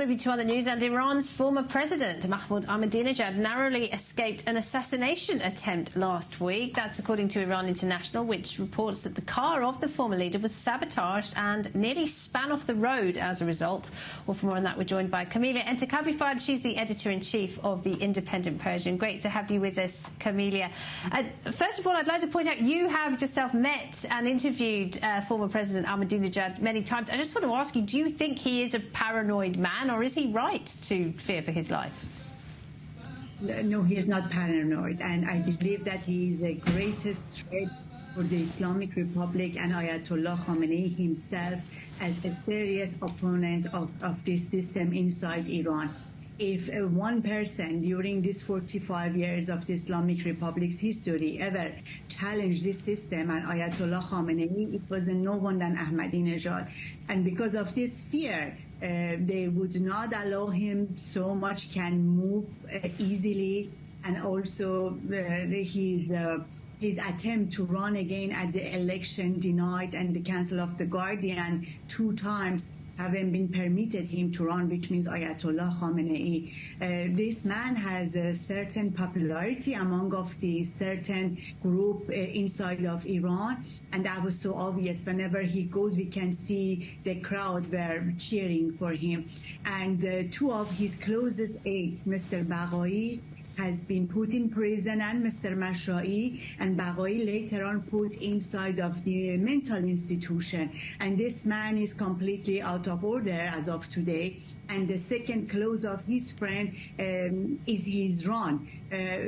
Moving to other news, and Iran's former president, Mahmoud Ahmadinejad, narrowly escaped an assassination attempt last week. That's according to Iran International, which reports that the car of the former leader was sabotaged and nearly span off the road as a result. Well, for more on that, we're joined by Kاملیا Entekhabi. She's the editor-in-chief of the Independent Persian. Great to have you with us, Kامlیا. First of all, I'd like to point out you have yourself met and interviewed former President Ahmadinejad many times. I just want to ask you, do you think he is a paranoid man, or is he right to fear for his life? No, he is not paranoid, and I believe that he is the greatest threat for the Islamic Republic and Ayatollah Khamenei himself as a serious opponent of this system inside Iran. If one person during these 45 years of the Islamic Republic's history ever challenged this system and Ayatollah Khamenei, it was no one than Ahmadinejad. And because of this fear, they would not allow him so much can move easily, and also his attempt to run again at the election denied, and the Council of the Guardian 2 times haven't been permitted him to run, which means Ayatollah Khamenei. This man has a certain popularity among of the certain group inside of Iran, and that was so obvious. Whenever he goes, we can see the crowd were cheering for him. And 2 of his closest aides, Mr. برای, has been put in prison, and Mr. Mashai, and Baghai later on put inside of the mental institution. And this man is completely out of order as of today. And the second close of his friend is his run.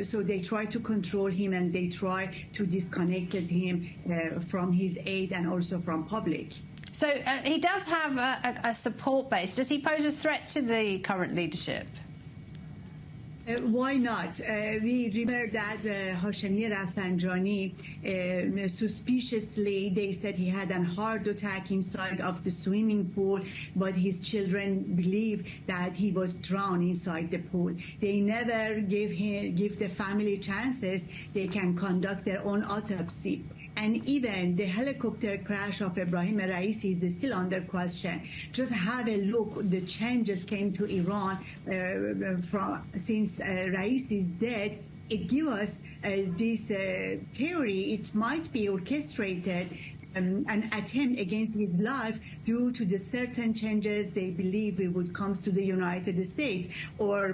So they try to control him, and they try to disconnect him from his aid and also from public. So he does have a support base. Does he pose a threat to the current leadership? Why not? We remember that Hashemi Rafsenjani, suspiciously, they said he had a heart attack inside of the swimming pool, but his children believe that he was drowned inside the pool. They never give the family chances they can conduct their own autopsy. And even the helicopter crash of ابراهیم Ra'isi is still under question. Just have a look. The changes came to Iran since Ra'isi's death. It gives us this theory. It might be orchestrated, an attempt against his life due to the certain changes they believe it would come to the United States, or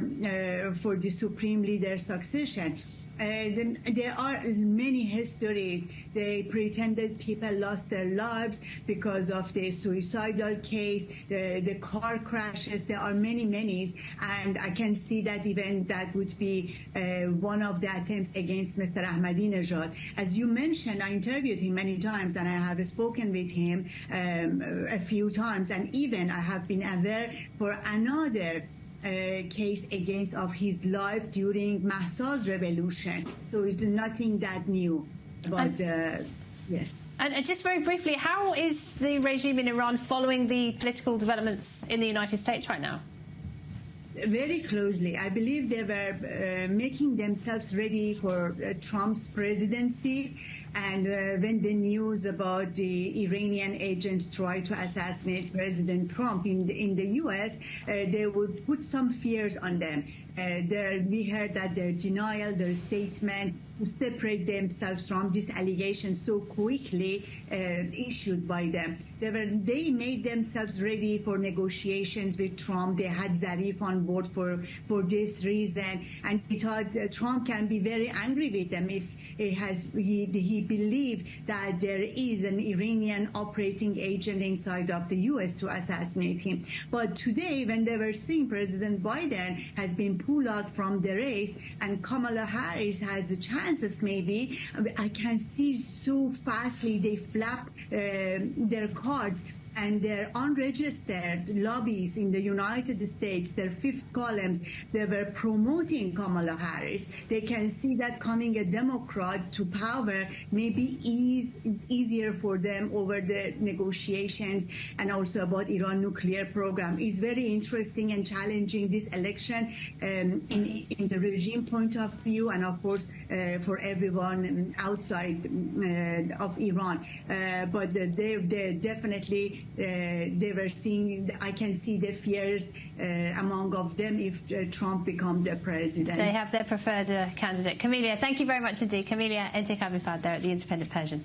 for the supreme leader's succession. There are many histories. They pretended people lost their lives because of the suicidal case, the car crashes. There are many, and I can see that even that would be one of the attempts against Mr. Ahmadinejad. As you mentioned, I interviewed him many times, and I have spoken with him a few times, and even I have been aware for another case against of his life during Mahsa's revolution. So it's nothing that new, but yes. And just very briefly, how is the regime in Iran following the political developments in the United States right now? Very closely. I believe they were making themselves ready for Trump's presidency, and when the news about the Iranian agents tried to assassinate President Trump in the U.S., they would put some fears on them. We heard that their denial, their statement to separate themselves from this allegation so quickly issued by them. They made themselves ready for negotiations with Trump. They had Zarif on board for this reason, and he thought Trump can be very angry with them if he believed that there is an Iranian operating agent inside of the U.S. to assassinate him. But today, when they were seeing President Biden has been pulled out from the race, and Kamala Harris has a chances maybe, I can see so fastly they flap their cards, and their unregistered lobbies in the United States, their fifth columns, they were promoting Kamala Harris. They can see that coming a Democrat to power maybe is easier for them over the negotiations and also about Iran nuclear program. It's very interesting and challenging, this election, in the regime point of view, and of course for everyone outside of Iran. But they're definitely they were seeing, I can see the fears among of them if Trump becomes the president. They have their preferred candidate. Kاملیا, thank you very much indeed. Kاملیا, انتخابی there at the Independent Persian.